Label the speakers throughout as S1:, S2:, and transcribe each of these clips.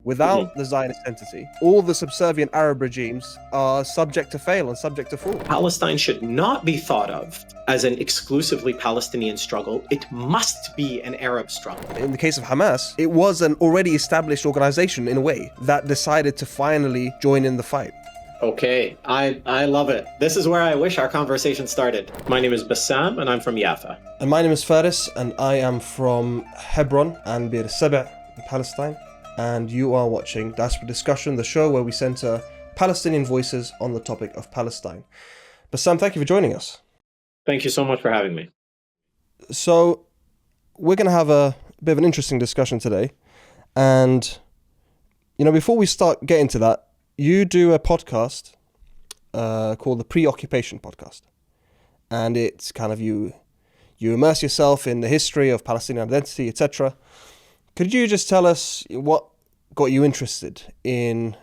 S1: Without the Zionist entity, all the subservient Arab regimes are subject to fail and subject to fall.
S2: Palestine should not be thought of as an exclusively Palestinian struggle. It must be an Arab struggle.
S1: In the case of Hamas, it was an already established organization in a way that decided to finally join in the fight.
S2: Okay, I love it. This is where I wish our conversation started. My name is Bassam and I'm from Jaffa.
S1: And my name is Faris and I am from Hebron and Bir Saba in Palestine. And you are watching Diaspora Discussion, the show where we center Palestinian voices on the topic of Palestine. Bassam, thank you for joining us.
S2: Thank you so much for having me.
S1: So we're going to have a bit of an interesting discussion today. And, before we start getting to that, you do a podcast called the Preoccupation Podcast. And it's kind of you immerse yourself in the history of Palestinian identity, etc. Could you just tell us what got you interested in,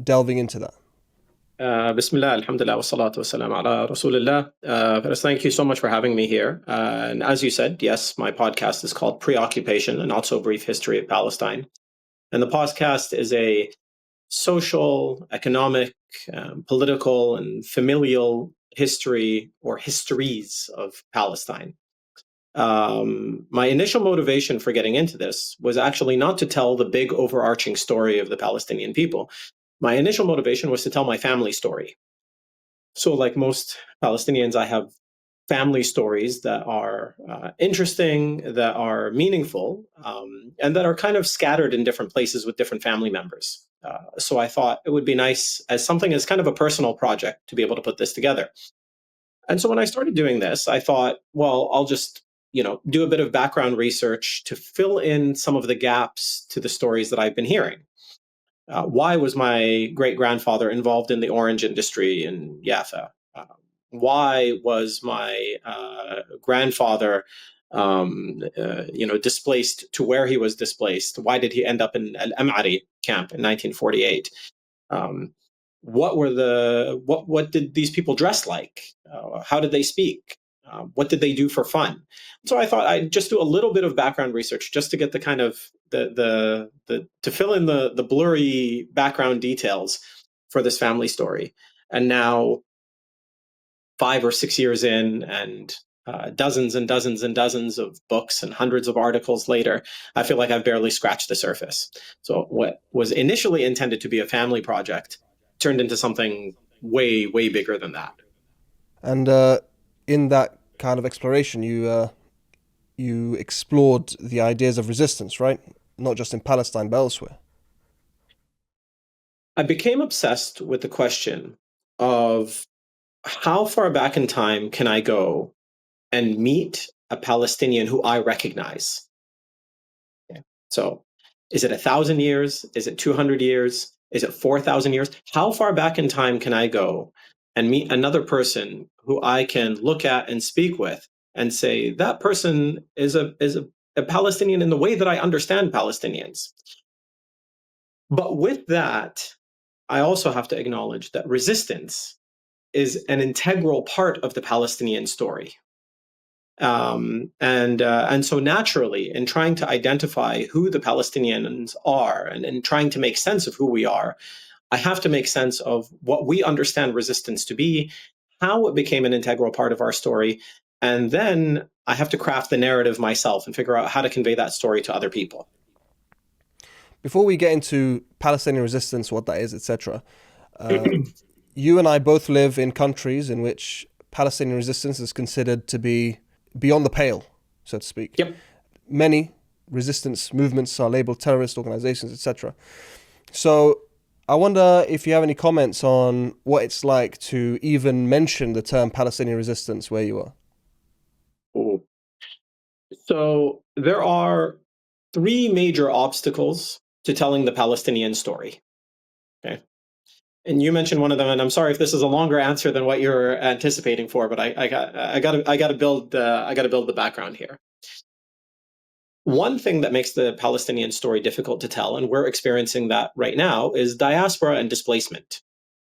S1: delving into that?
S2: Bismillah, alhamdulillah, wa salatu wa salam ala rasulillah. Faris, thank you so much for having me here. And as you said, yes, my podcast is called Preoccupation, a not so brief history of Palestine. And the podcast is a social, economic, political, and familial history or histories of Palestine. My initial motivation for getting into this was actually not to tell the big overarching story of the Palestinian people. My initial motivation was to tell my family story. So like most Palestinians, I have family stories that are interesting, that are meaningful, and that are kind of scattered in different places with different family members. So I thought it would be nice as something as kind of a personal project to be able to put this together. And so when I started doing this, I thought, well, I'll just do a bit of background research to fill in some of the gaps to the stories that I've been hearing. Why was my great-grandfather involved in the orange industry in Jaffa? Why was my grandfather, displaced to where he was displaced? Why did he end up in Al-Am'ari camp in 1948? What did these people dress like? How did they speak? What did they do for fun? So I thought I'd just do a little bit of background research just to get the kind of to fill in the blurry background details for this family story. And now, 5 or 6 years in, and dozens and dozens and dozens of books and hundreds of articles later, I feel like I've barely scratched the surface. So what was initially intended to be a family project turned into something way, way bigger than that.
S1: And in that kind of exploration, you explored the ideas of resistance, right? Not just in Palestine, but elsewhere.
S2: I became obsessed with the question of how far back in time can I go and meet a Palestinian who I recognize? Okay. So is it 1,000 years? Is it 200 years? Is it 4,000 years? How far back in time can I go and meet another person who I can look at and speak with and say, that person is a Palestinian in the way that I understand Palestinians? But with that, I also have to acknowledge that resistance is an integral part of the Palestinian story. And so naturally, in trying to identify who the Palestinians are and in trying to make sense of who we are, I have to make sense of what we understand resistance to be, how it became an integral part of our story, and then I have to craft the narrative myself and figure out how to convey that story to other people.
S1: Before we get into Palestinian resistance, what that is, etc., you and I both live in countries in which Palestinian resistance is considered to be beyond the pale, so to speak.
S2: Yep.
S1: Many resistance movements are labeled terrorist organizations, etc. So I wonder if you have any comments on what it's like to even mention the term Palestinian resistance where you are.
S2: Ooh. So there are 3 major obstacles to telling the Palestinian story. Okay. And you mentioned one of them, and I'm sorry if this is a longer answer than what you're anticipating for, but I got to build the background here. One thing that makes the Palestinian story difficult to tell, and we're experiencing that right now, is diaspora and displacement.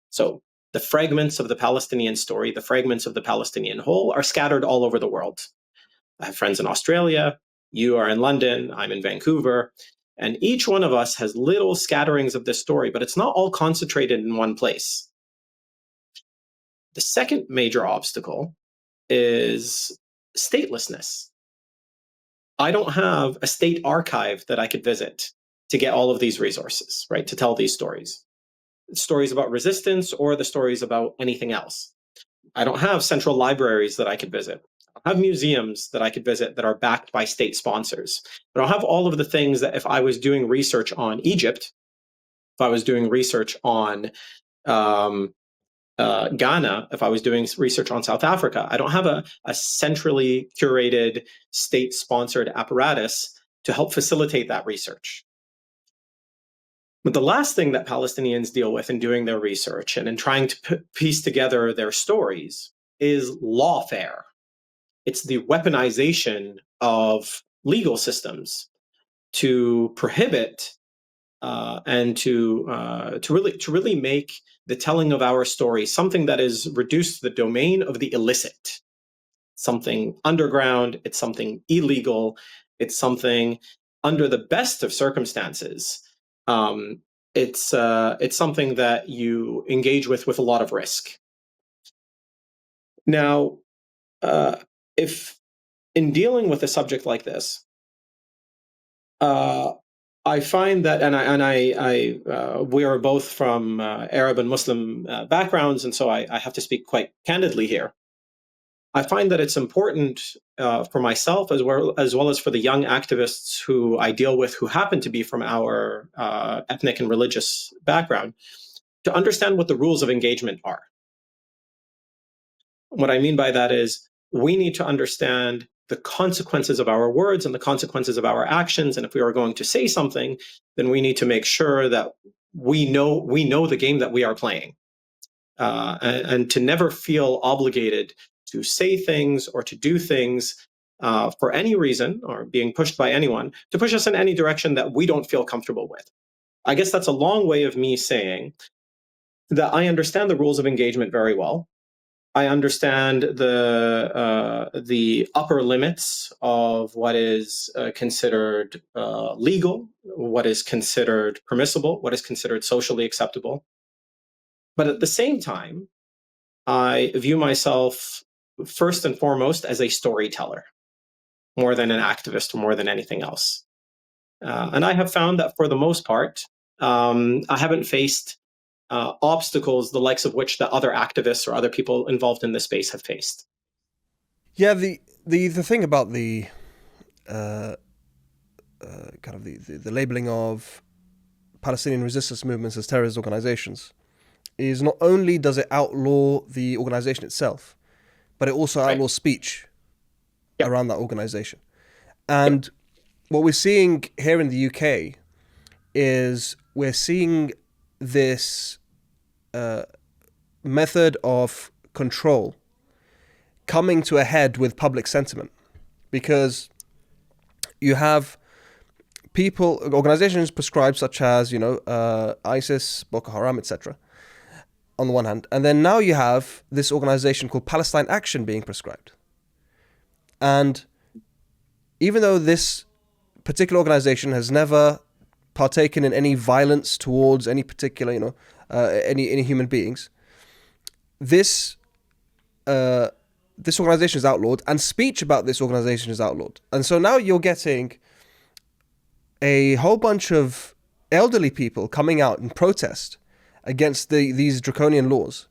S2: So the fragments of the Palestinian story, the fragments of the Palestinian whole, are scattered all over the world. I have friends in Australia, you are in London, I'm in Vancouver, And each one of us has little scatterings of this story, but it's not all concentrated in one place. The second major obstacle is statelessness. I don't have a state archive that I could visit to get all of these resources, right? To tell these stories about resistance or the stories about anything else. I don't have central libraries that I could visit. I don't have museums that I could visit that are backed by state sponsors. I don't have all of the things that if I was doing research on Egypt, if I was doing research on Ghana, if I was doing research on South Africa, I don't have a centrally curated, state-sponsored apparatus to help facilitate that research. But the last thing that Palestinians deal with in doing their research and in trying to piece together their stories is lawfare. It's the weaponization of legal systems to prohibit and to really make the telling of our story something that is reduced to the domain of the illicit, something underground. It's something illegal. It's something under the best of circumstances. It's something that you engage with a lot of risk. Now, if in dealing with a subject like this, I find that, we are both from Arab and Muslim backgrounds, and so I have to speak quite candidly here. I find that it's important for myself as well as for the young activists who I deal with who happen to be from our ethnic and religious background to understand what the rules of engagement are. What I mean by that is we need to understand the consequences of our words and the consequences of our actions. And if we are going to say something, then we need to make sure that we know the game that we are playing, and to never feel obligated to say things or to do things for any reason or being pushed by anyone to push us in any direction that we don't feel comfortable with. I guess that's a long way of me saying that I understand the rules of engagement very well. I understand the upper limits of what is considered legal, what is considered permissible, what is considered socially acceptable. But at the same time, I view myself first and foremost as a storyteller, more than an activist or more than anything else. And I have found that for the most part, I haven't faced obstacles the likes of which the other activists or other people involved in this space have faced.
S1: Yeah, the thing about the kind of the labeling of Palestinian resistance movements as terrorist organizations is not only does it outlaw the organization itself, but it also outlaws speech around that organization. And what we're seeing here in the UK is we're seeing this method of control coming to a head with public sentiment, because you have organizations prescribed such as, ISIS, Boko Haram, etc. on the one hand, and then now you have this organization called Palestine Action being prescribed. And even though this particular organization has never partaken in any violence towards any particular, any human beings, this organization is outlawed, and speech about this organization is outlawed. And so now you're getting a whole bunch of elderly people coming out in protest against these draconian laws,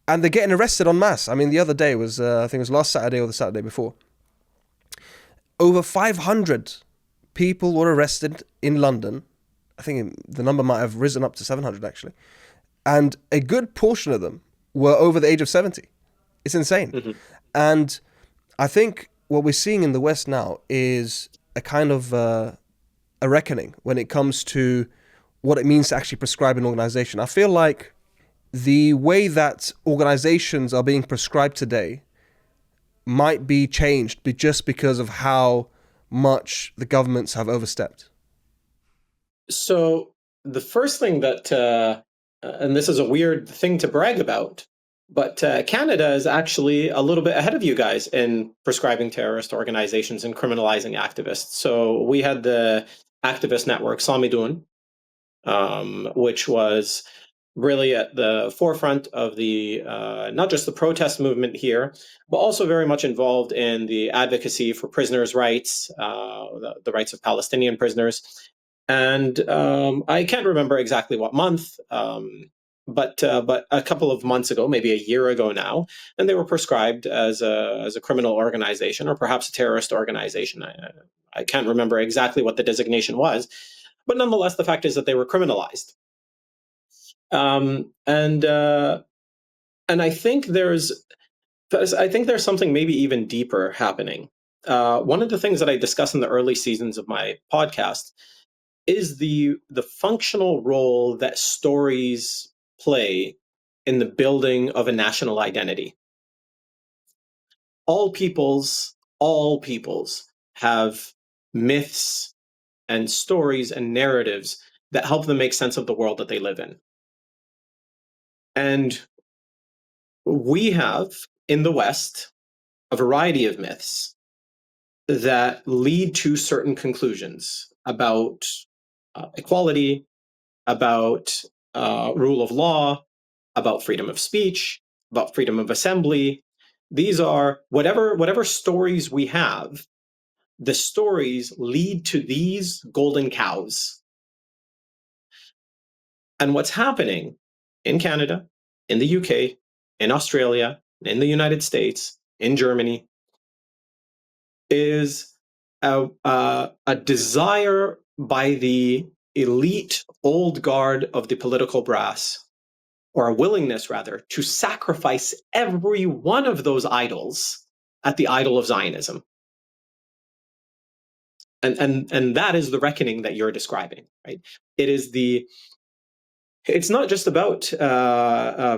S1: and they're getting arrested en masse. I mean, the other day was, I think it was last Saturday or the Saturday before, over 500 people were arrested in London. I think the number might have risen up to 700 actually. And a good portion of them were over the age of 70. It's insane. Mm-hmm. And I think what we're seeing in the West now is a kind of a reckoning when it comes to what it means to actually prescribe an organization. I feel like the way that organizations are being prescribed today might be changed just because of how much the governments have overstepped.
S2: So the first thing that, and this is a weird thing to brag about, but Canada is actually a little bit ahead of you guys in prescribing terrorist organizations and criminalizing activists. So we had the activist network, Samidun, which was really at the forefront of the not just the protest movement here, but also very much involved in the advocacy for prisoners' rights, the rights of Palestinian prisoners. And I can't remember exactly what month, but a couple of months ago, maybe a year ago now, and they were proscribed as a criminal organization, or perhaps a terrorist organization. I can't remember exactly what the designation was, but nonetheless, the fact is that they were criminalized. And I think there's something maybe even deeper happening. One of the things that I discuss in the early seasons of my podcast is the functional role that stories play in the building of a national identity. All peoples have myths and stories and narratives that help them make sense of the world that they live in. And we have in the West a variety of myths that lead to certain conclusions about equality, about rule of law, about freedom of speech, about freedom of assembly. These are whatever stories we have, the stories lead to these golden cows. And what's happening in Canada, in the UK, in Australia, in the United States, in Germany, is a desire by the elite old guard of the political brass, or a willingness rather, to sacrifice every one of those idols at the idol of Zionism. And that is the reckoning that you're describing, right? It's not just about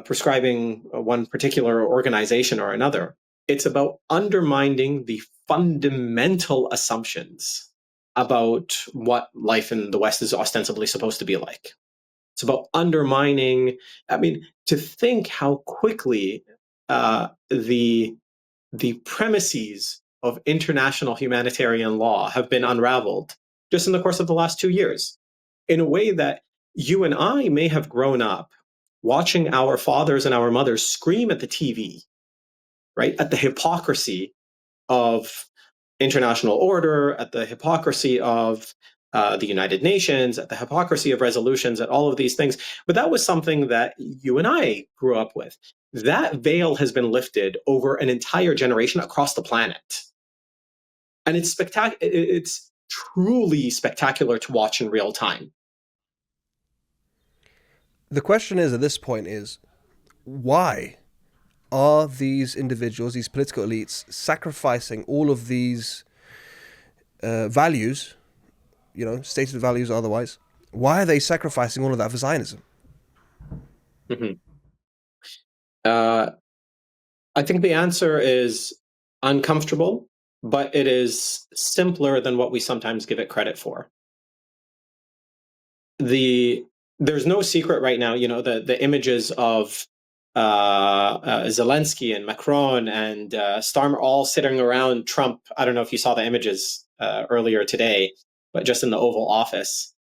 S2: prescribing one particular organization or another. It's about undermining the fundamental assumptions about what life in the West is ostensibly supposed to be like. It's about undermining, to think how quickly the premises of international humanitarian law have been unraveled just in the course of the last 2 years, in a way that you and I may have grown up watching our fathers and our mothers scream at the TV, right, at the hypocrisy of international order, at the hypocrisy of the United Nations, at the hypocrisy of resolutions, at all of these things. But that was something that you and I grew up with. That veil has been lifted over an entire generation across the planet. And it's spectacular. It's truly spectacular to watch in real time.
S1: The question is, at this point, is why are these individuals, these political elites, sacrificing all of these values, stated values or otherwise? Why are they sacrificing all of that for Zionism?
S2: Mm-hmm. I think the answer is uncomfortable, but it is simpler than what we sometimes give it credit for. There's no secret right now, the images of Zelensky and Macron and Starmer all sitting around Trump. I don't know if you saw the images earlier today, but just in the Oval Office.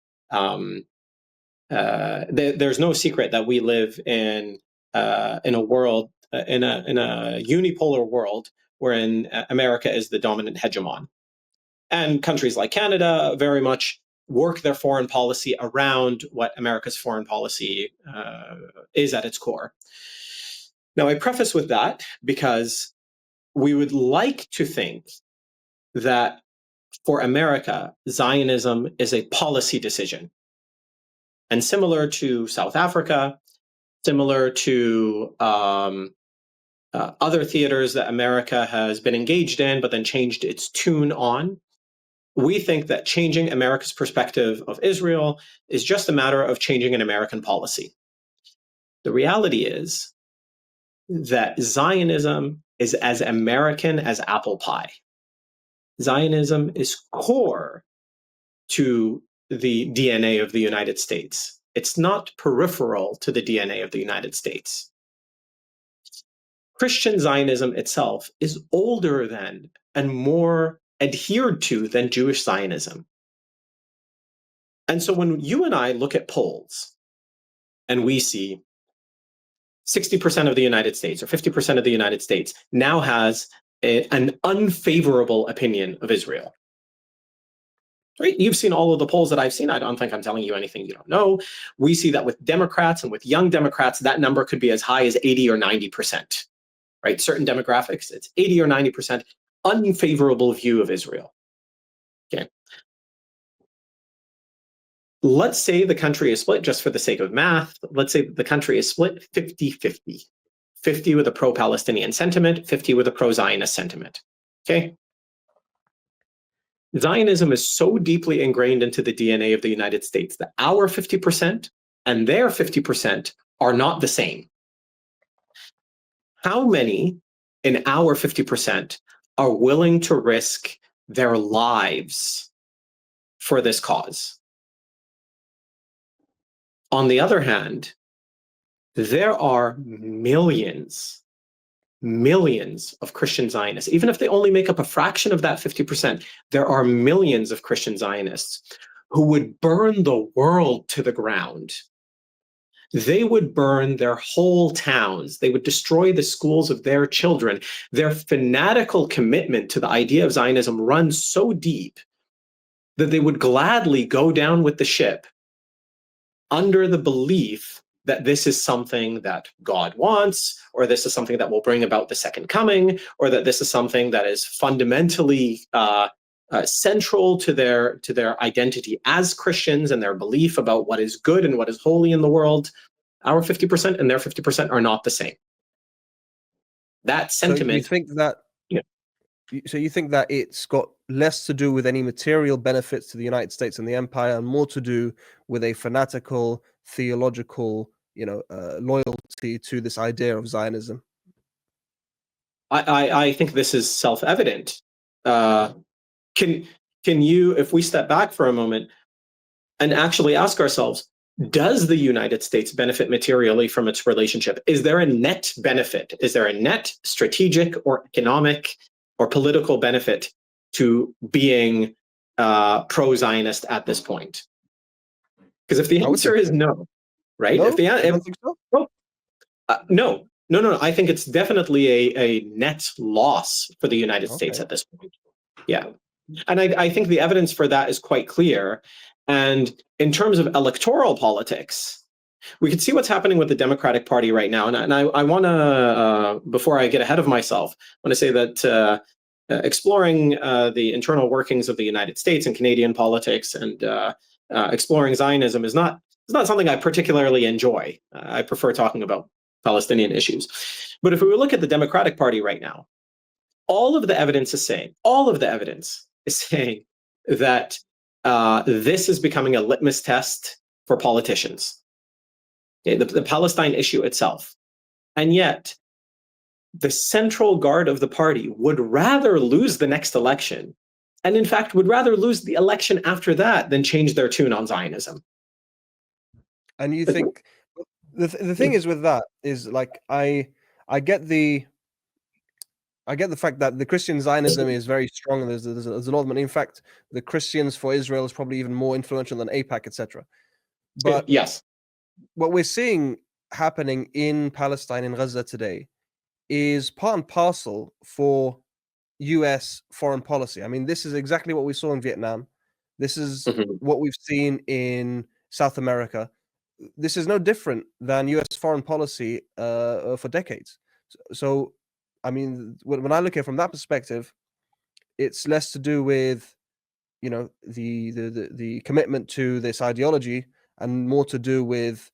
S2: There's no secret that we live in a world, in a unipolar world, wherein America is the dominant hegemon, and countries like Canada very much work their foreign policy around what America's foreign policy is at its core. Now, I preface with that because we would like to think that for America, Zionism is a policy decision. And similar to South Africa, similar to other theaters that America has been engaged in, but then changed its tune on, we think that changing America's perspective of Israel is just a matter of changing an American policy. The reality is that Zionism is as American as apple pie. Zionism is core to the DNA of the United States. It's not peripheral to the DNA of the United States. Christian Zionism itself is older than and more adhered to than Jewish Zionism. And so when you and I look at polls and we see 60% of the United States or 50% of the United States now has an unfavorable opinion of Israel. Right? You've seen all of the polls that I've seen. I don't think I'm telling you anything you don't know. We see that with Democrats and with young Democrats, that number could be as high as 80 or 90%. Right? Certain demographics, it's 80 or 90% unfavorable view of Israel. Okay. Let's say the country is split, just for the sake of math. Let's say the country is split 50-50. 50 with a pro-Palestinian sentiment, 50 with a pro-Zionist sentiment. Okay. Zionism is so deeply ingrained into the DNA of the United States that our 50% and their 50% are not the same. How many in our 50% are willing to risk their lives for this cause? On the other hand, there are millions of Christian Zionists. Even if they only make up a fraction of that 50%, there are millions of Christian Zionists who would burn the world to the ground. They would burn their whole towns. They would destroy the schools of their children. Their fanatical commitment to the idea of Zionism runs so deep that they would gladly go down with the ship under the belief that this is something that God wants, or this is something that will bring about the second coming, or that this is something that is fundamentally central to their identity as Christians and their belief about what is good and what is holy in the world. Our 50% and their 50% are not the same. That sentiment.
S1: So you think that?
S2: Yeah.
S1: So you think that it's got less to do with any material benefits to the United States and the empire, and more to do with a fanatical theological, loyalty to this idea of Zionism?
S2: I think this is self-evident. Can you, if we step back for a moment and actually ask ourselves, does the United States benefit materially from its relationship? Is there a net benefit? Is there a net strategic or economic or political benefit to being pro-Zionist at this point? Because if the answer is no, right?
S1: No,
S2: if the
S1: I don't think so.
S2: No. I think it's definitely a net loss for the United States at this point. Yeah. And I think the evidence for that is quite clear. And in terms of electoral politics, we can see what's happening with the Democratic Party right now. And I want to, before I get ahead of myself, I want to say that exploring the internal workings of the United States and Canadian politics and exploring Zionism is not something I particularly enjoy. I prefer talking about Palestinian issues. But if we look at the Democratic Party right now, all of the evidence is saying that this is becoming a litmus test for politicians, the Palestine issue itself. And yet, the central guard of the party would rather lose the next election, and in fact would rather lose the election after that than change their tune on Zionism.
S1: And you think the thing is with that is, like, I get the fact that the Christian Zionism is very strong, and there's a lot of them. In fact, the Christians for Israel is probably even more influential than AIPAC, etc. But
S2: yes,
S1: what we're seeing happening in Palestine, in Gaza today, is part and parcel for US foreign policy. I mean, this is exactly what we saw in Vietnam. This is what we've seen in South America. This is no different than US foreign policy for decades. So, I mean, when I look at it from that perspective, it's less to do with, the commitment to this ideology, and more to do with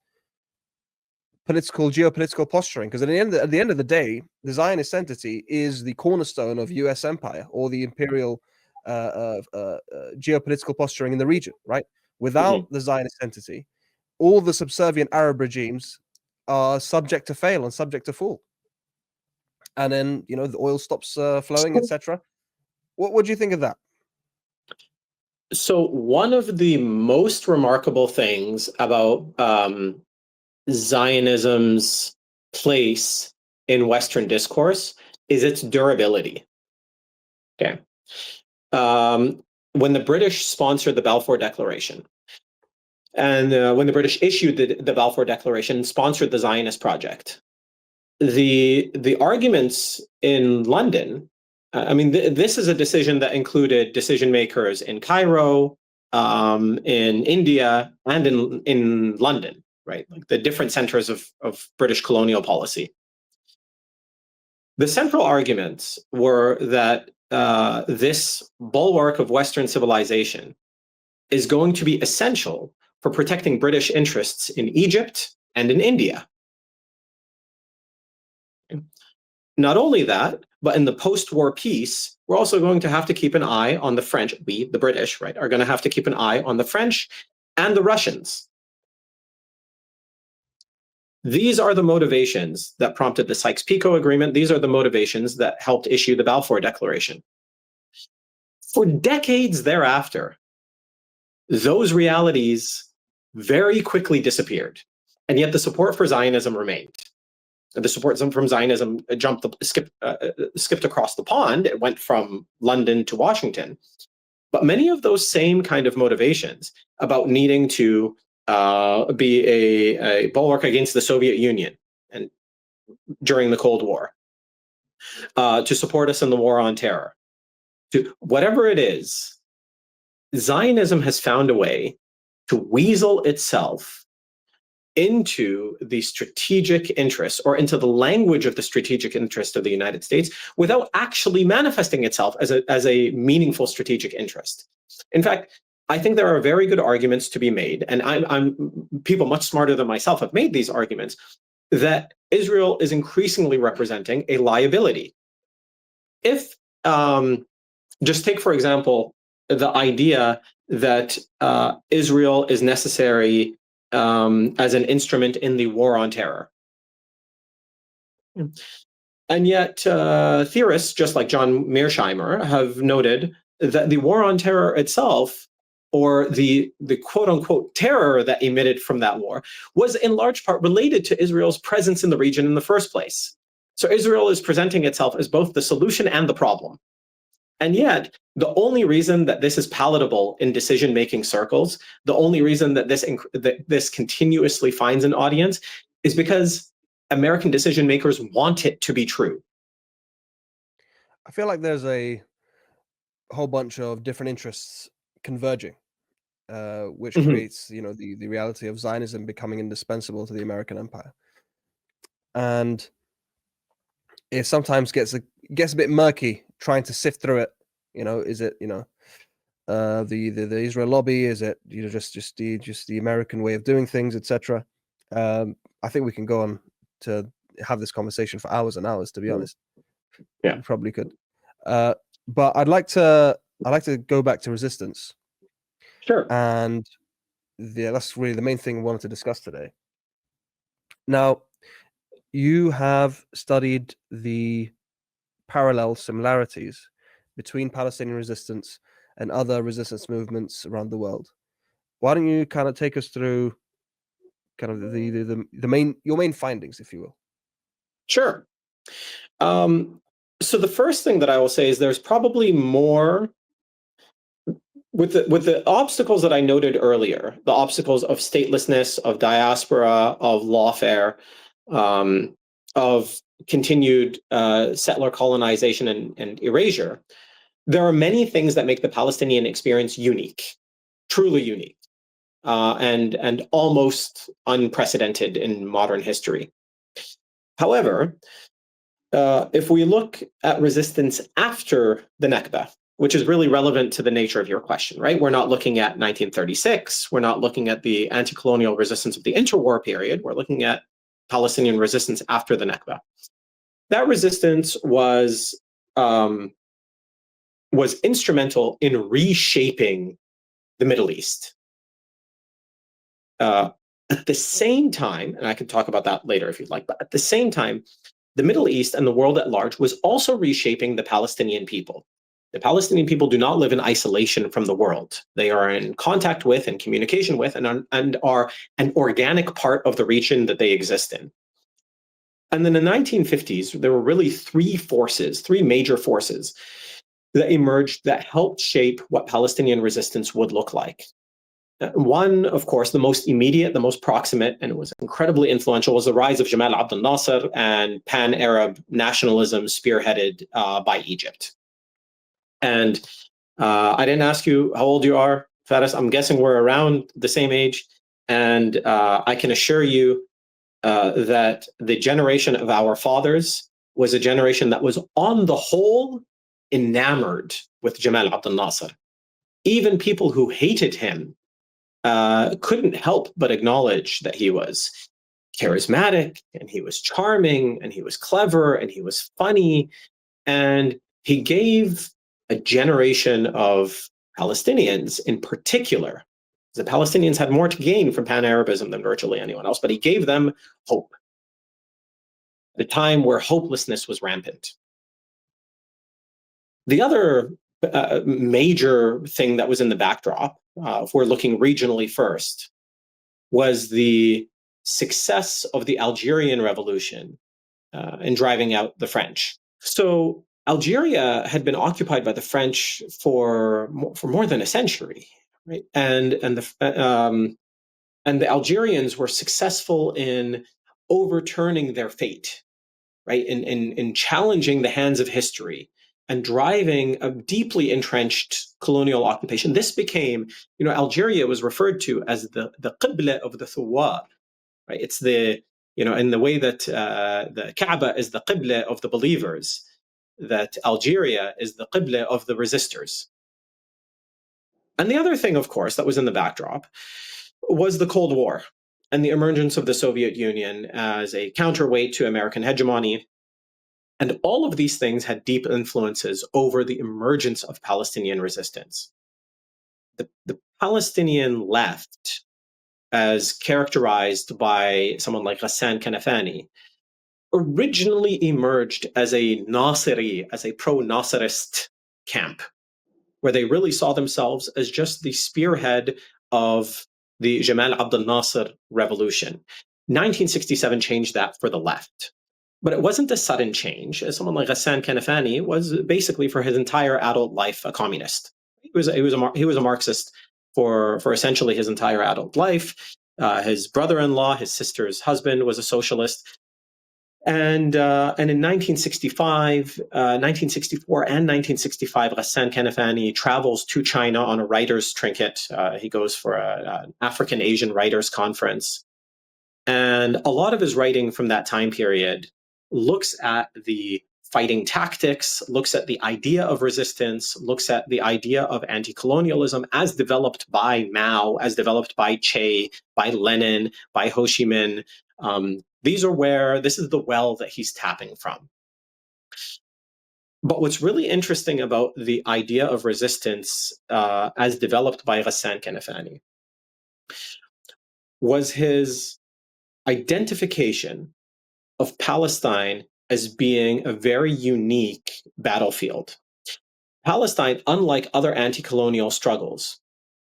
S1: geopolitical posturing. Because at the end of the day, the Zionist entity is the cornerstone of US empire, or the imperial geopolitical posturing in the region, right? Without the Zionist entity, all the subservient Arab regimes are subject to fail and subject to fall. And then, the oil stops flowing, etc. What do you think of that?
S2: So one of the most remarkable things about Zionism's place in Western discourse is its durability. Okay. When the British sponsored the Balfour Declaration, And when the British issued the Balfour Declaration, sponsored the Zionist project. The arguments in London, this is a decision that included decision makers in Cairo, in India, and in London, right? Like the different centers of British colonial policy. The central arguments were that this bulwark of Western civilization is going to be essential for protecting British interests in Egypt and in India. Not only that, but in the post-war peace, we're also going to have to keep an eye on the French. We, the British, right, are going to have to keep an eye on the French and the Russians. These are the motivations that prompted the Sykes-Picot Agreement. These are the motivations that helped issue the Balfour Declaration. For decades thereafter, those realities very quickly disappeared, and yet the support for Zionism remained. The support from Zionism skipped across the pond. It went from London to Washington. But many of those same kind of motivations about needing to be a bulwark against the Soviet Union and during the Cold War, to support us in the war on terror, to whatever it is, Zionism has found a way to weasel itself into the strategic interest, or into the language of the strategic interest of the United States, without actually manifesting itself as a meaningful strategic interest. In fact, I think there are very good arguments to be made, and people much smarter than myself have made these arguments, that Israel is increasingly representing a liability. If, just take, for example, the idea that Israel is necessary as an instrument in the war on terror. And yet theorists, just like John Mearsheimer, have noted that the war on terror itself, or the quote-unquote terror that emitted from that war, was in large part related to Israel's presence in the region in the first place. So Israel is presenting itself as both the solution and the problem. And yet, the only reason that this is palatable in decision-making circles, the only reason that this continuously finds an audience, is because American decision makers want it to be true.
S1: I feel like there's a whole bunch of different interests converging, which creates, the reality of Zionism becoming indispensable to the American empire. And it sometimes gets a bit murky trying to sift through it. Is it the Israel lobby? Is it just the American way of doing things, etc. I think we can go on to have this conversation for hours and hours. To be honest,
S2: yeah,
S1: we probably could. But I'd like to go back to resistance.
S2: Sure.
S1: And that's really the main thing we wanted to discuss today. Now, you have studied the parallel similarities between Palestinian resistance and other resistance movements around the world. Why don't you kind of take us through kind of your main findings, if you will?
S2: Sure. So the first thing that I will say is there's probably more with the obstacles that I noted earlier, the obstacles of statelessness, of diaspora, of lawfare, of continued settler colonization and erasure. There are many things that make the Palestinian experience unique, truly unique, and almost unprecedented in modern history. However, if we look at resistance after the Nakba, which is really relevant to the nature of your question, right? We're not looking at 1936. We're not looking at the anti-colonial resistance of the interwar period. We're looking at Palestinian resistance after the Nakba. That resistance was instrumental in reshaping the Middle East. At the same time, and I can talk about that later if you'd like, but at the same time, the Middle East and the world at large was also reshaping the Palestinian people. The Palestinian people do not live in isolation from the world. They are in contact with and communication with and are an organic part of the region that they exist in. And in the 1950s, there were really three major forces that emerged that helped shape what Palestinian resistance would look like. One, of course, the most immediate, the most proximate, and it was incredibly influential, was the rise of Jamal Abdel Nasser and pan-Arab nationalism spearheaded by Egypt. And I didn't ask you how old you are, Faris. I'm guessing we're around the same age. And I can assure you that the generation of our fathers was a generation that was, on the whole, enamored with Jamal Abdel Nasser. Even people who hated him couldn't help but acknowledge that he was charismatic, and he was charming, and he was clever, and he was funny, and he gave a generation of Palestinians in particular. The Palestinians had more to gain from pan-Arabism than virtually anyone else, but he gave them hope at a time where hopelessness was rampant. The other major thing that was in the backdrop, if we're looking regionally first, was the success of the Algerian Revolution in driving out the French. So Algeria had been occupied by the French for more than a century, right? And the Algerians were successful in overturning their fate, right? In challenging the hands of history and driving a deeply entrenched colonial occupation. This became, Algeria was referred to as the Qibla of the Thawar, right? It's the, in the way that the Kaaba is the Qibla of the believers, that Algeria is the Qibla of the resistors. And the other thing, of course, that was in the backdrop was the Cold War and the emergence of the Soviet Union as a counterweight to American hegemony. And all of these things had deep influences over the emergence of Palestinian resistance. The Palestinian left, as characterized by someone like Ghassan Kanafani, originally emerged as a Nasiri, as a pro-Nasserist camp, where they really saw themselves as just the spearhead of the Jamal Abdel Nasser revolution. 1967 changed that for the left. But it wasn't a sudden change, as someone like Ghassan Kanafani was basically for his entire adult life a communist. He was a Marxist for essentially his entire adult life. His brother-in-law, his sister's husband, was a socialist. And in 1965, 1964, and 1965, Ghassan Kanafani travels to China on a writer's trinket. He goes for an African Asian writers conference. And a lot of his writing from that time period looks at the fighting tactics, looks at the idea of resistance, looks at the idea of anti-colonialism as developed by Mao, as developed by Che, by Lenin, by Ho Chi Minh. This is the well that he's tapping from. But what's really interesting about the idea of resistance as developed by Ghassan Kanafani was his identification of Palestine as being a very unique battlefield. Palestine, unlike other anti-colonial struggles,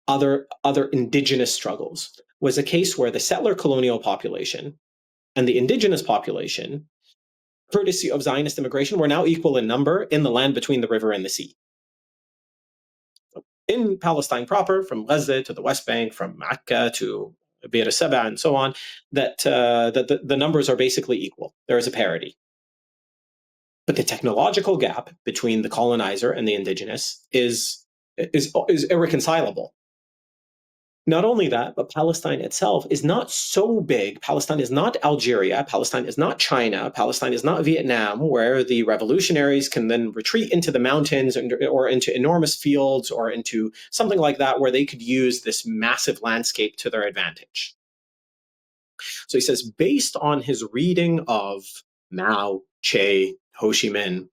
S2: other indigenous struggles, was a case where the settler colonial population and the indigenous population, courtesy of Zionist immigration, were now equal in number in the land between the river and the sea. In Palestine proper, from Gaza to the West Bank, from Akka to Beer Saba and so on, that the numbers are basically equal. There is a parity. But the technological gap between the colonizer and the indigenous is irreconcilable. Not only that, but Palestine itself is not so big. Palestine is not Algeria. Palestine is not China. Palestine is not Vietnam, where the revolutionaries can then retreat into the mountains or into enormous fields or into something like that, where they could use this massive landscape to their advantage. So he says, based on his reading of Mao, Che, Ho Chi Minh,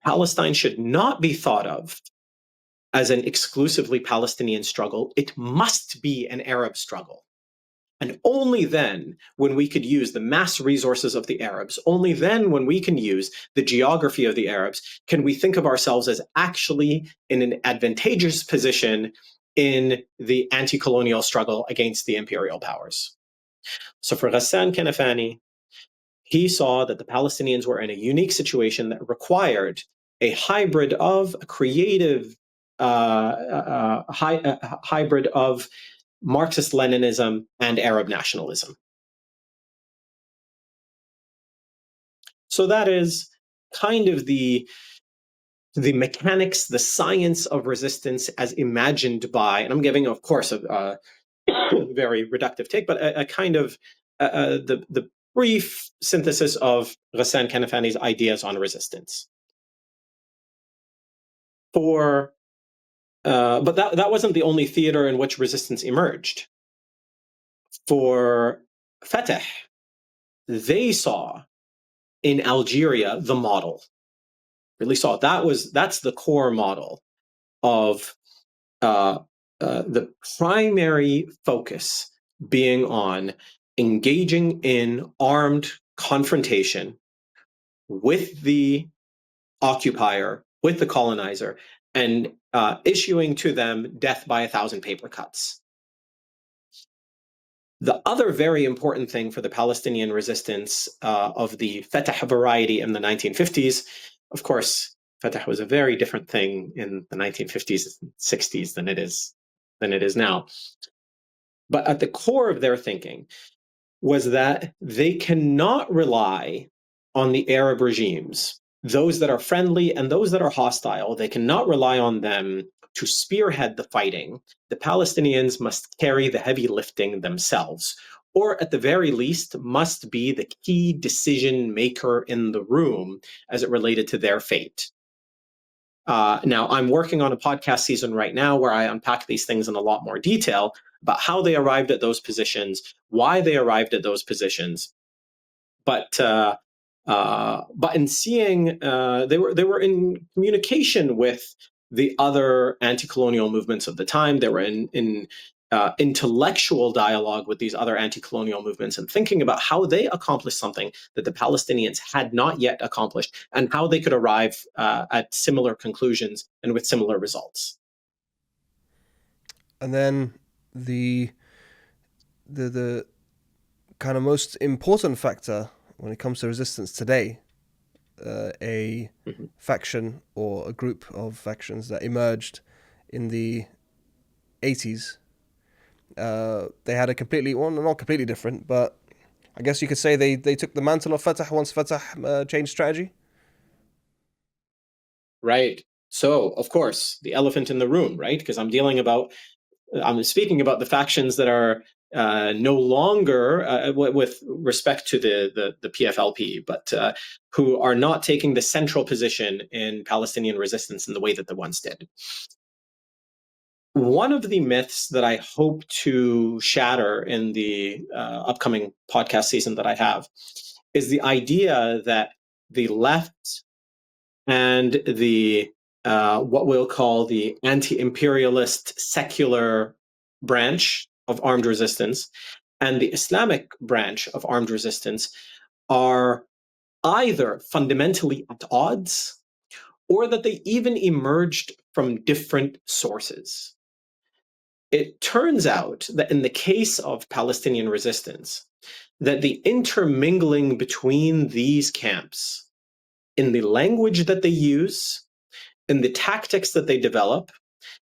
S2: Palestine should not be thought of as an exclusively Palestinian struggle. It must be an Arab struggle. And only then, when we could use the mass resources of the Arabs, only then when we can use the geography of the Arabs, can we think of ourselves as actually in an advantageous position in the anti-colonial struggle against the imperial powers. So for Ghassan Kanafani, he saw that the Palestinians were in a unique situation that required a hybrid of a creative hybrid of Marxist-Leninism, and Arab nationalism. So that is kind of the mechanics, the science of resistance as imagined by, and I'm giving, of course, a very reductive take, but a kind of the brief synthesis of Ghassan Kanafani's ideas on resistance. But that wasn't the only theater in which resistance emerged. For Fatah, they saw in Algeria the model. Really saw that's the core model of the primary focus being on engaging in armed confrontation with the occupier, with the colonizer, and issuing to them death by 1,000 paper cuts. The other very important thing for the Palestinian resistance of the Fatah variety in the 1950s, of course, Fatah was a very different thing in the 1950s and 60s than it is now. But at the core of their thinking was that they cannot rely on the Arab regimes, those that are friendly and those that are hostile. They cannot rely on them to spearhead the fighting. The Palestinians must carry the heavy lifting themselves, or at the very least must be the key decision maker in the room as it related to their fate. Now, I'm working on a podcast season right now where I unpack these things in a lot more detail about how they arrived at those positions, why they arrived at those positions. But in seeing, they were in communication with the other anti-colonial movements of the time. They were in intellectual dialogue with these other anti-colonial movements and thinking about how they accomplished something that the Palestinians had not yet accomplished and how they could arrive at similar conclusions and with similar results.
S1: And then the kind of most important factor when it comes to resistance today, a faction or a group of factions that emerged in the 80s. They had a completely, well, not completely different, but I guess you could say they took the mantle of Fatah once Fatah changed strategy.
S2: Right. So, of course, the elephant in the room, right? Because I'm speaking about the factions that are no longer, with respect to the PFLP, but who are not taking the central position in Palestinian resistance in the way that the ones did. One of the myths that I hope to shatter in the upcoming podcast season that I have is the idea that the left and the what we'll call the anti-imperialist secular branch of armed resistance and the Islamic branch of armed resistance are either fundamentally at odds or that they even emerged from different sources. It turns out that in the case of Palestinian resistance, that the intermingling between these camps in the language that they use, in the tactics that they develop,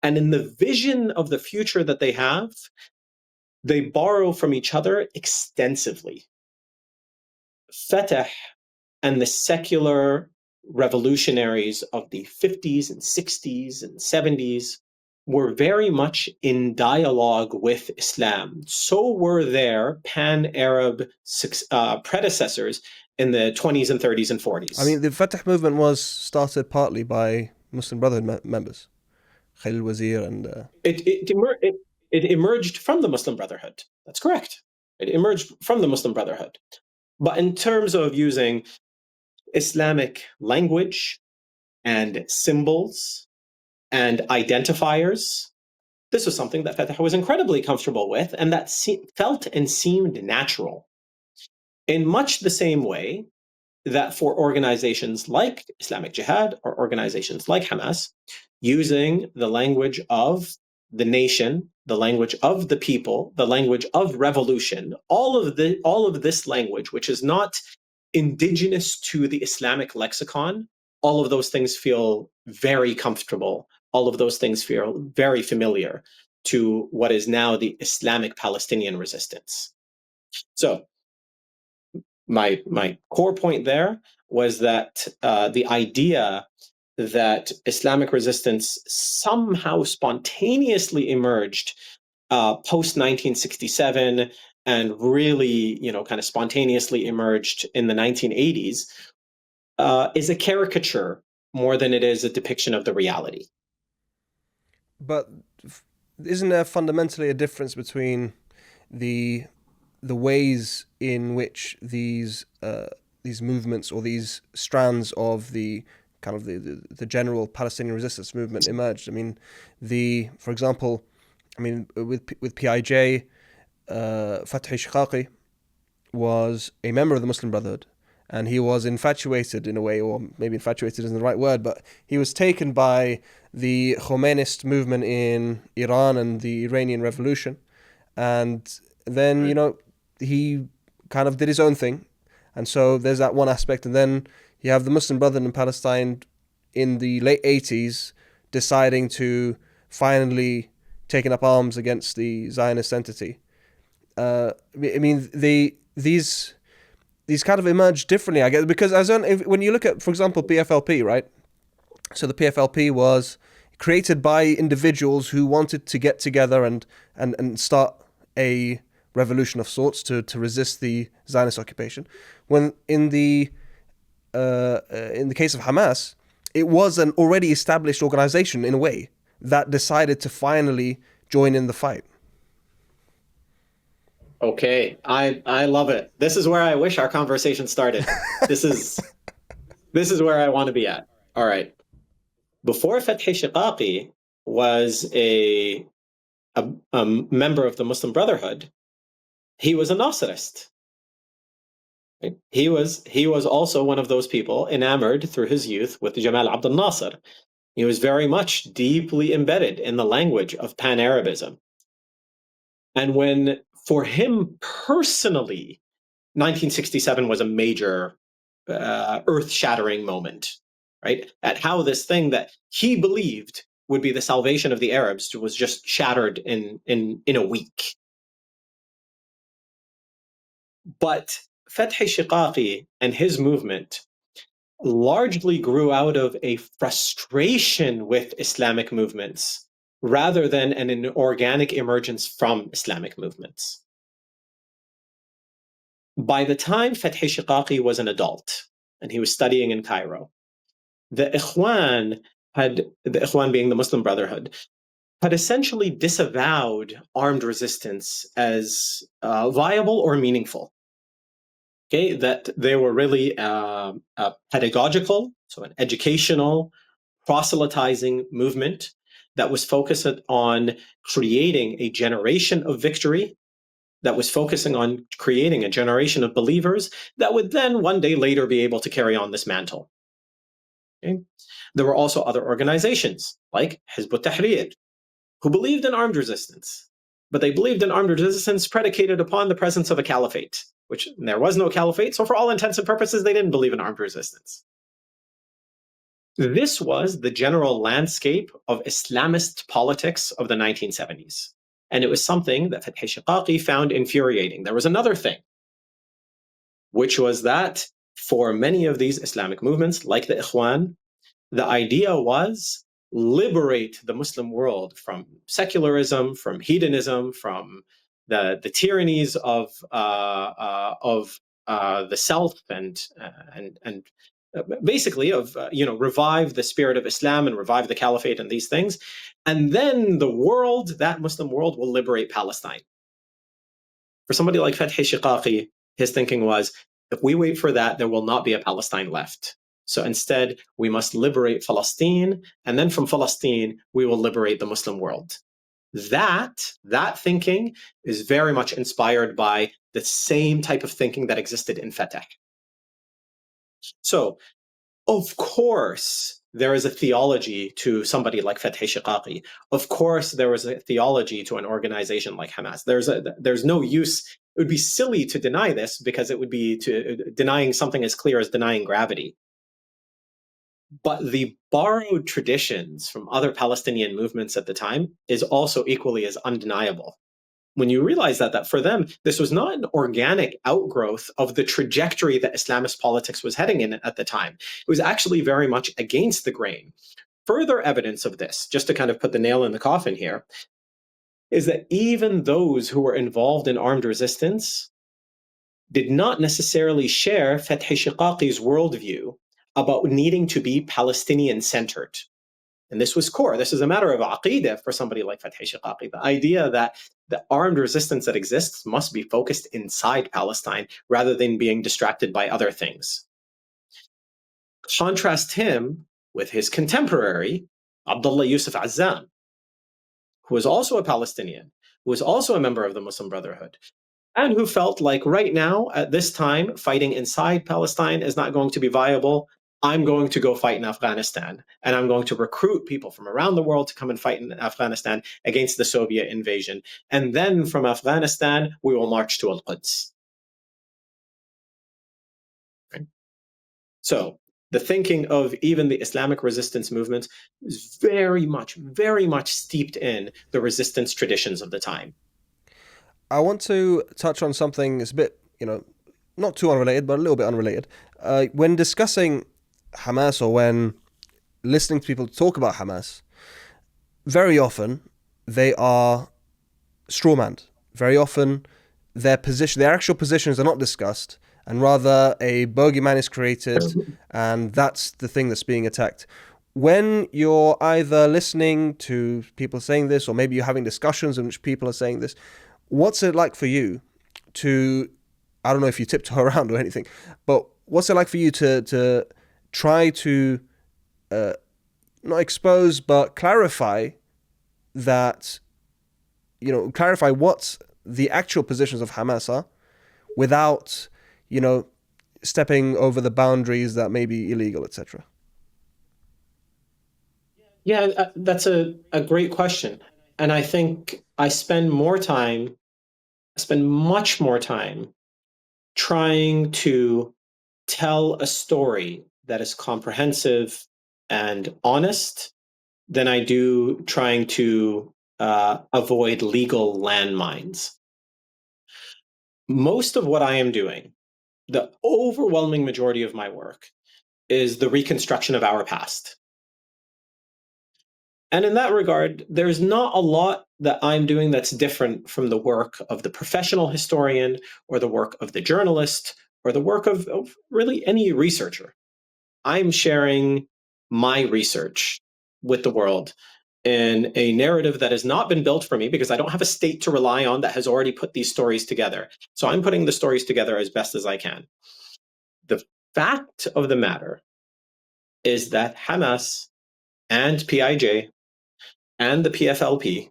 S2: and in the vision of the future that they have, they borrow from each other extensively. Fatah and the secular revolutionaries of the 50s and 60s and 70s were very much in dialogue with Islam. So were their pan-Arab predecessors in the 20s and 30s and 40s.
S1: I mean, the Fatah movement was started partly by Muslim Brotherhood members, Khalil Wazir and...
S2: It emerged from the Muslim Brotherhood. That's correct. It emerged from the Muslim Brotherhood. But in terms of using Islamic language and symbols and identifiers, this was something that Fatah was incredibly comfortable with and that felt and seemed natural. In much the same way that for organizations like Islamic Jihad or organizations like Hamas, using the language of the nation, the language of the people, the language of revolution, all of this language, which is not indigenous to the Islamic lexicon, all of those things feel very comfortable. All of those things feel very familiar to what is now the Islamic Palestinian resistance. So my core point there was that the idea that Islamic resistance somehow spontaneously emerged post 1967 and really, kind of spontaneously emerged in the 1980s is a caricature more than it is a depiction of the reality.
S1: But isn't there fundamentally a difference between the ways in which these movements or these strands of the kind of the general Palestinian resistance movement emerged? I mean, for example, with PIJ, Fathi Shiqaqi was a member of the Muslim Brotherhood, and he was infatuated in a way, or maybe infatuated isn't the right word, but he was taken by the Khomeinist movement in Iran and the Iranian Revolution, and then he kind of did his own thing, and so there's that one aspect, and then you have the Muslim Brotherhood in Palestine in the late 80s deciding to finally taking up arms against the Zionist entity. These kind of emerge differently, I guess, because when you look at, for example, PFLP, right? So the PFLP was created by individuals who wanted to get together and start a revolution of sorts to resist the Zionist occupation. When in the case of Hamas, it was an already established organization in a way that decided to finally join in the fight.
S2: Okay, I love it. This is where I wish our conversation started. This is where I want to be at. All right. Before Fathi Shiqaqi was a member of the Muslim Brotherhood, he was a Nasserist. Right? He was also one of those people enamored through his youth with Jamal Abdel Nasser. He was very much deeply embedded in the language of Pan-Arabism. And when, for him personally, 1967 was a major earth-shattering moment, right? At how this thing that he believed would be the salvation of the Arabs was just shattered in a week. But Fathi Shiqaqi and his movement largely grew out of a frustration with Islamic movements rather than an organic emergence from Islamic movements. By the time Fathi Shiqaqi was an adult and he was studying in Cairo, the Ikhwan being the Muslim Brotherhood, had essentially disavowed armed resistance as viable or meaningful. Okay, that they were really a pedagogical, so an educational, proselytizing movement that was focused on creating a generation of victory, that was focusing on creating a generation of believers that would then one day later be able to carry on this mantle. Okay? There were also other organizations like Hizb ut-Tahrir who believed in armed resistance, but they believed in armed resistance predicated upon the presence of a caliphate, which there was no caliphate, so for all intents and purposes, they didn't believe in armed resistance. This was the general landscape of Islamist politics of the 1970s. And it was something that Fathi Shiqaqi found infuriating. There was another thing, which was that for many of these Islamic movements, like the Ikhwan, the idea was liberate the Muslim world from secularism, from hedonism, from the tyrannies of the self, and basically revive the spirit of Islam and revive the caliphate and these things, and then that Muslim world will liberate Palestine. For somebody like Fathi Shiqaqi, his thinking was, if we wait for that, there will not be a Palestine left. So instead, we must liberate Palestine, and then from Palestine, we will liberate the Muslim world. That thinking is very much inspired by the same type of thinking that existed in Fatah. So, of course, there is a theology to somebody like Fathi Shiqaqi. Of course, there was a theology to an organization like Hamas. There's no use. It would be silly to deny this because it would be denying something as clear as denying gravity. But the borrowed traditions from other Palestinian movements at the time is also equally as undeniable. When you realize that for them, this was not an organic outgrowth of the trajectory that Islamist politics was heading in at the time. It was actually very much against the grain. Further evidence of this, just to kind of put the nail in the coffin here, is that even those who were involved in armed resistance did not necessarily share Fathi Shiqaqi's worldview about needing to be Palestinian-centered. And this was core. This is a matter of aqidah for somebody like Fathi Shiqaqi. The idea that the armed resistance that exists must be focused inside Palestine rather than being distracted by other things. Contrast him with his contemporary, Abdullah Yusuf Azzam, who was also a Palestinian, who was also a member of the Muslim Brotherhood, and who felt like right now, at this time, fighting inside Palestine is not going to be viable. I'm going to go fight in Afghanistan, and I'm going to recruit people from around the world to come and fight in Afghanistan against the Soviet invasion. And then from Afghanistan, we will march to Al-Quds. Right? So the thinking of even the Islamic resistance movement is very much steeped in the resistance traditions of the time.
S1: I want to touch on something that's a bit, not too unrelated, but a little bit unrelated. When discussing Hamas or when listening to people talk about Hamas, very often they are strawmanned. Very often their actual positions are not discussed, and rather a bogeyman is created, and that's the thing that's being attacked. When you're either listening to people saying this, or maybe you're having discussions in which people are saying this, what's it like for you to, I don't know if you tiptoe around or anything, but what's it like for you to try to not expose, but clarify that, clarify what the actual positions of Hamas are without, stepping over the boundaries that may be illegal, etc.?
S2: Yeah, that's a great question. And I think I spend much more time trying to tell a story that is comprehensive and honest than I do trying to avoid legal landmines. Most of what I am doing, the overwhelming majority of my work, is the reconstruction of our past. And in that regard, there's not a lot that I'm doing that's different from the work of the professional historian or the work of the journalist or the work of really any researcher. I'm sharing my research with the world in a narrative that has not been built for me because I don't have a state to rely on that has already put these stories together. So I'm putting the stories together as best as I can. The fact of the matter is that Hamas and PIJ and the PFLP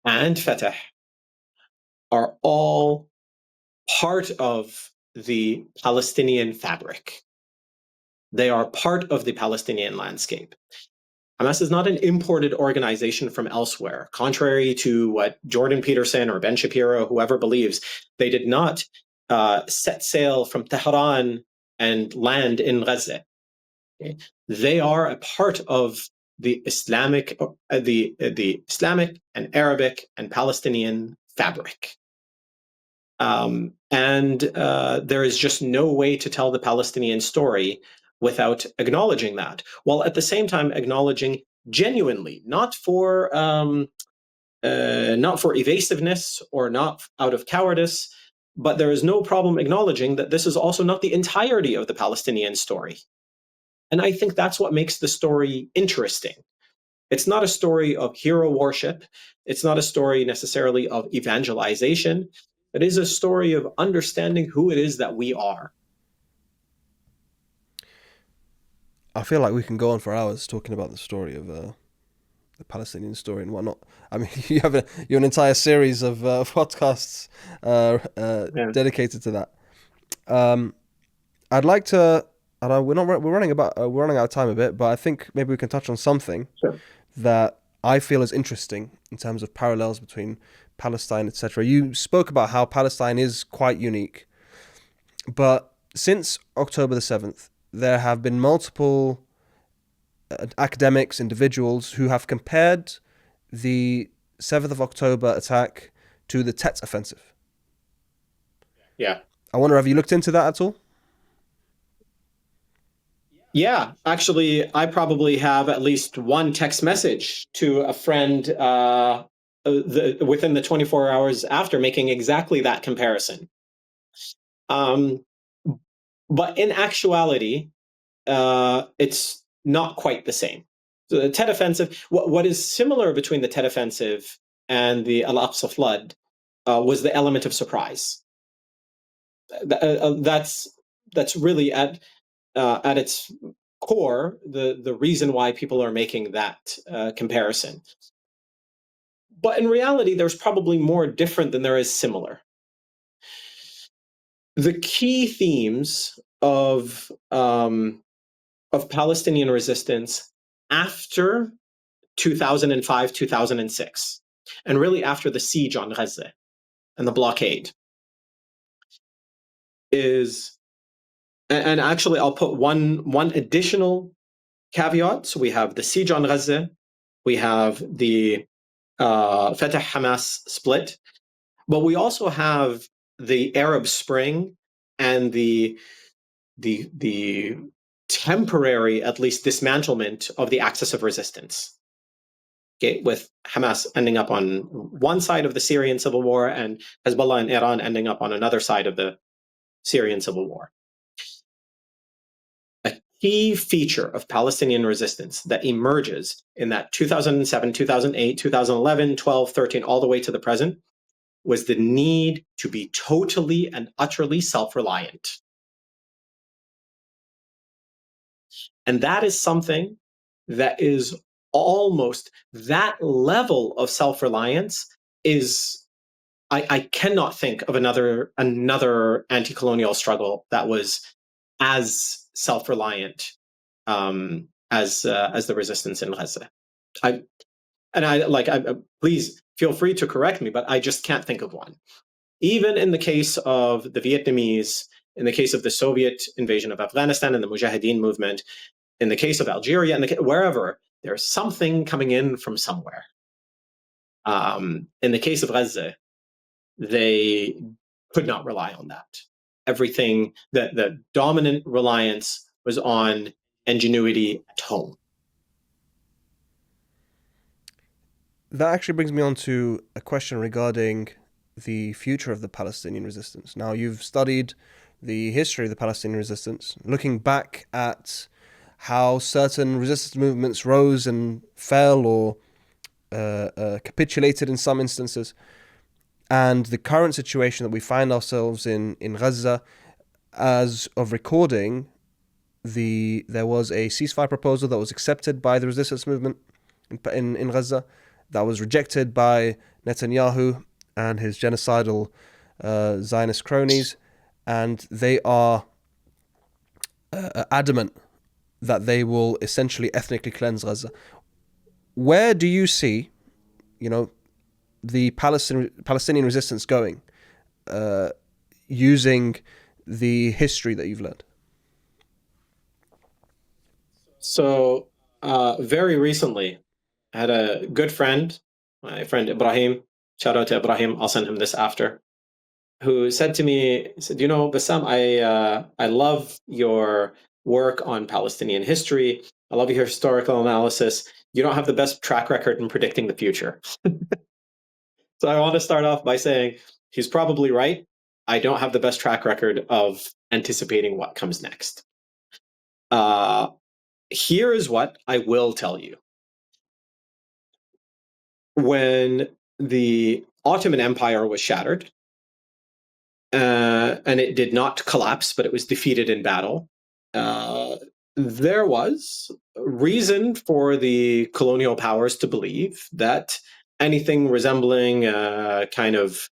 S2: and Fatah are all part of the Palestinian fabric. They are part of the Palestinian landscape. Hamas is not an imported organization from elsewhere. Contrary to what Jordan Peterson or Ben Shapiro, whoever believes, they did not set sail from Tehran and land in Gaza. Okay? They are a part of the Islamic and Arabic and Palestinian fabric. And there is just no way to tell the Palestinian story without acknowledging that, while at the same time acknowledging genuinely, not for evasiveness or not out of cowardice, but there is no problem acknowledging that this is also not the entirety of the Palestinian story. And I think that's what makes the story interesting. It's not a story of hero worship. It's not a story necessarily of evangelization. It is a story of understanding who it is that we are.
S1: I feel like we can go on for hours talking about the story of the Palestinian story and whatnot. I mean, you're an entire series of podcasts dedicated to that. I'd like to. We're running out of time a bit, but I think maybe we can touch on something that I feel is interesting in terms of parallels between Palestine, etc. You spoke about how Palestine is quite unique, but since October the 7th, there have been multiple academics, individuals who have compared the 7th of October attack to the Tet offensive.
S2: Yeah.
S1: I wonder, have you looked into that at all?
S2: Yeah, actually, I probably have at least one text message to a friend within the 24 hours after making exactly that comparison. Um, but in actuality, it's not quite the same. So the Tet Offensive, what is similar between the Tet Offensive and the Al-Aqsa flood was the element of surprise. That's really at its core the reason why people are making that comparison. But in reality, there's probably more different than there is similar. The key themes of Palestinian resistance after 2005, 2006, and really after the siege on Gaza and the blockade is, and actually I'll put one additional caveat. So we have the siege on Gaza, we have the Fatah Hamas split, but we also have the Arab Spring and the temporary, at least, dismantlement of the axis of resistance. Okay, with Hamas ending up on one side of the Syrian civil war and Hezbollah and Iran ending up on another side of the Syrian civil war. A key feature of Palestinian resistance that emerges in that 2007, 2008, 2011, 12, 13, all the way to the present was the need to be totally and utterly self-reliant. And that is something that is almost, that level of self-reliance is, I cannot think of another anti-colonial struggle that was as self-reliant as the resistance in Gaza. Please feel free to correct me, but I just can't think of one. Even in the case of the Vietnamese, in the case of the Soviet invasion of Afghanistan and the Mujahideen movement, in the case of Algeria, and wherever, there's something coming in from somewhere. In the case of Gaza, they could not rely on that. Everything, the dominant reliance was on ingenuity at home.
S1: That actually brings me on to a question regarding the future of the Palestinian resistance. Now, you've studied the history of the Palestinian resistance, looking back at how certain resistance movements rose and fell or capitulated in some instances, and the current situation that we find ourselves in Gaza. As of recording, there was a ceasefire proposal that was accepted by the resistance movement in Gaza, that was rejected by Netanyahu and his genocidal Zionist cronies, and they are adamant that they will essentially ethnically cleanse Gaza. Where do you see, the Palestinian resistance going, using the history that you've learned?
S2: So, very recently, I had a good friend, my friend Ibrahim, shout out to Ibrahim, I'll send him this after, who said to me, he said, Bassam, I love your work on Palestinian history. I love your historical analysis. You don't have the best track record in predicting the future. So I want to start off by saying he's probably right. I don't have the best track record of anticipating what comes next. Here is what I will tell you. When the Ottoman Empire was shattered, and it did not collapse, but it was defeated in battle, there was reason for the colonial powers to believe that anything resembling a kind of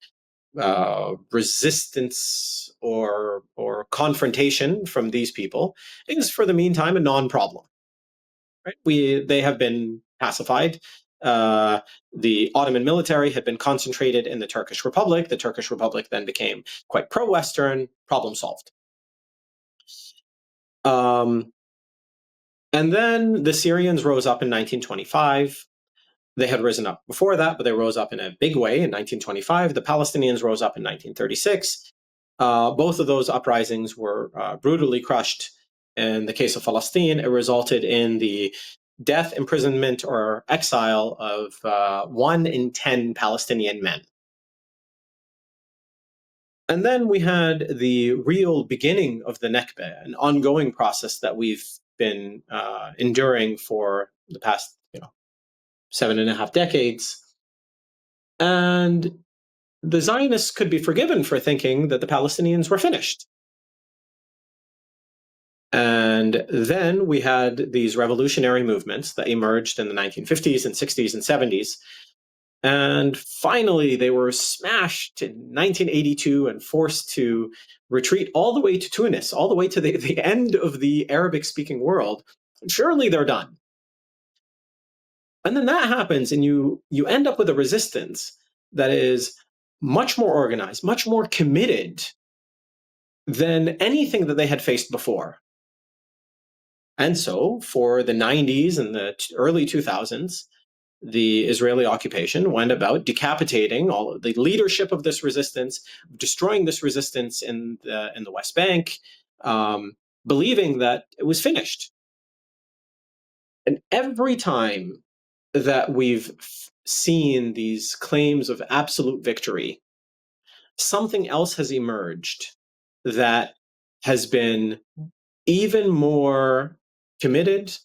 S2: resistance or confrontation from these people is, for the meantime, a non-problem. Right? They have been pacified. The Ottoman military had been concentrated in the Turkish Republic. The Turkish Republic then became quite pro-Western. Problem solved. And then the Syrians rose up in 1925. They had risen up before that, but they rose up in a big way in 1925. The Palestinians rose up in 1936. Both of those uprisings were brutally crushed. In the case of Palestine, it resulted in the death, imprisonment, or exile of 1 in 10 Palestinian men. And then we had the real beginning of the Nakba, an ongoing process that we've been enduring for the past 7.5 decades. And the Zionists could be forgiven for thinking that the Palestinians were finished. And then we had these revolutionary movements that emerged in the 1950s and 60s and 70s. And finally, they were smashed in 1982 and forced to retreat all the way to Tunis, all the way to the end of the Arabic-speaking world. And surely they're done. And then that happens, and you end up with a resistance that is much more organized, much more committed than anything that they had faced before. And so for the 90s and the early 2000s, the Israeli occupation went about decapitating all of the leadership of this resistance, destroying this resistance in the West Bank, believing that it was finished. And every time that we've seen these claims of absolute victory, something else has emerged that has been even more committed,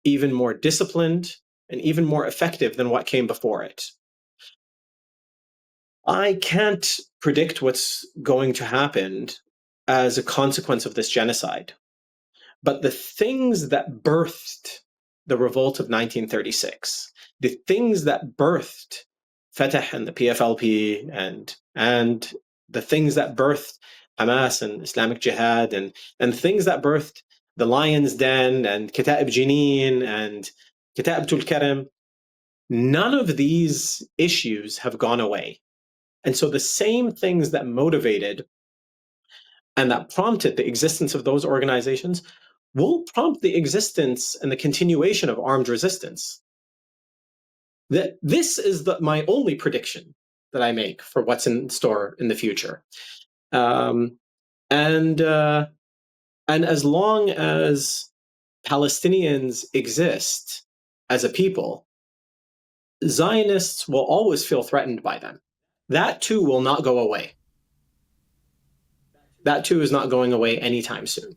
S2: even more disciplined, and even more effective than what came before it. I can't predict what's going to happen as a consequence of this genocide, but the things that birthed the revolt of 1936, the things that birthed Fatah and the PFLP, and the things that birthed Hamas and Islamic Jihad, and things that birthed the Lion's Den and Kataib Jenin and Kataib Tul Karam, none of these issues have gone away. And so the same things that motivated and that prompted the existence of those organizations will prompt the existence and the continuation of armed resistance. That this is my only prediction that I make for what's in store in the future. And as long as Palestinians exist as a people, Zionists will always feel threatened by them. That too will not go away. That too is not going away anytime soon.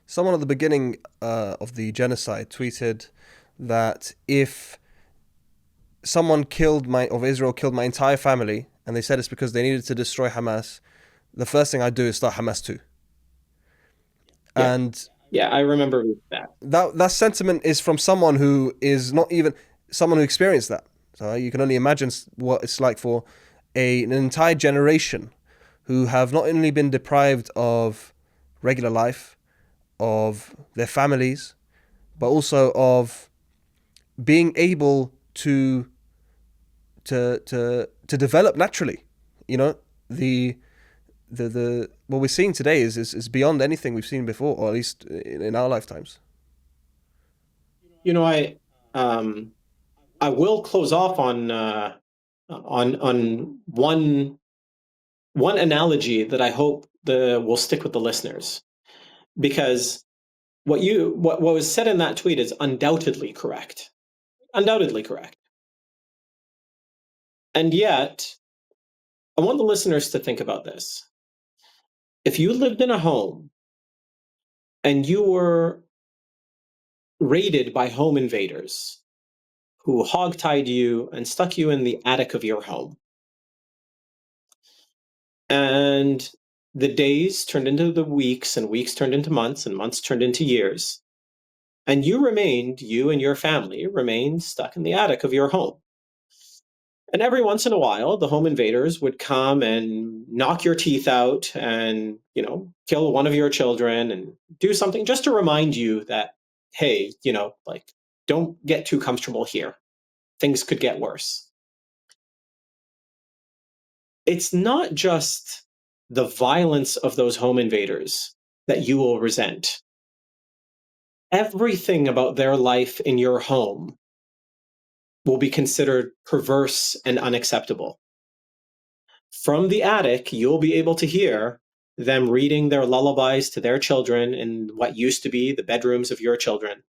S1: Someone at the beginning of the genocide tweeted that if someone of Israel killed my entire family, and they said it's because they needed to destroy Hamas, the first thing I'd do is start Hamas too.
S2: Yeah.
S1: And
S2: yeah, I remember that.
S1: That sentiment is from someone who is not even someone who experienced that. So you can only imagine what it's like for an entire generation who have not only been deprived of regular life, of their families, but also of being able to develop naturally. You know, the what we're seeing today is beyond anything we've seen before, or at least in our lifetimes.
S2: I will close off on one analogy that I hope will stick with the listeners, because what was said in that tweet is undoubtedly correct. Undoubtedly correct. And yet, I want the listeners to think about this. If you lived in a home and you were raided by home invaders who hogtied you and stuck you in the attic of your home, and the days turned into the weeks, and weeks turned into months, and months turned into years, and you and your family remained stuck in the attic of your home. And every once in a while, the home invaders would come and knock your teeth out and, kill one of your children and do something just to remind you that, hey, don't get too comfortable here. Things could get worse. It's not just the violence of those home invaders that you will resent. everything about their life in your home will be considered perverse and unacceptable. From the attic, you'll be able to hear them reading their lullabies to their children in what used to be the bedrooms of your children.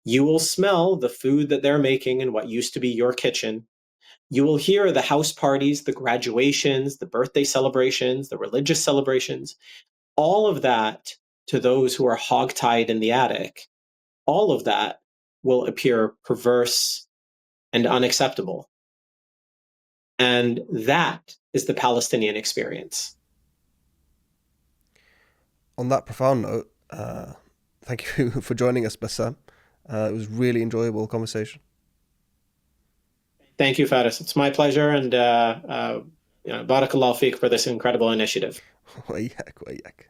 S2: You will smell the food that they're making in what used to be your kitchen. You will hear the house parties, the graduations, the birthday celebrations, the religious celebrations, all of that to those who are hogtied in the attic. All of that will appear perverse and unacceptable. And that is the Palestinian experience.
S1: On that profound note, thank you for joining us, Bassam. It was really enjoyable conversation.
S2: Thank you, Faris. It's my pleasure, and barakallahu feek for this incredible initiative.
S1: وإياك.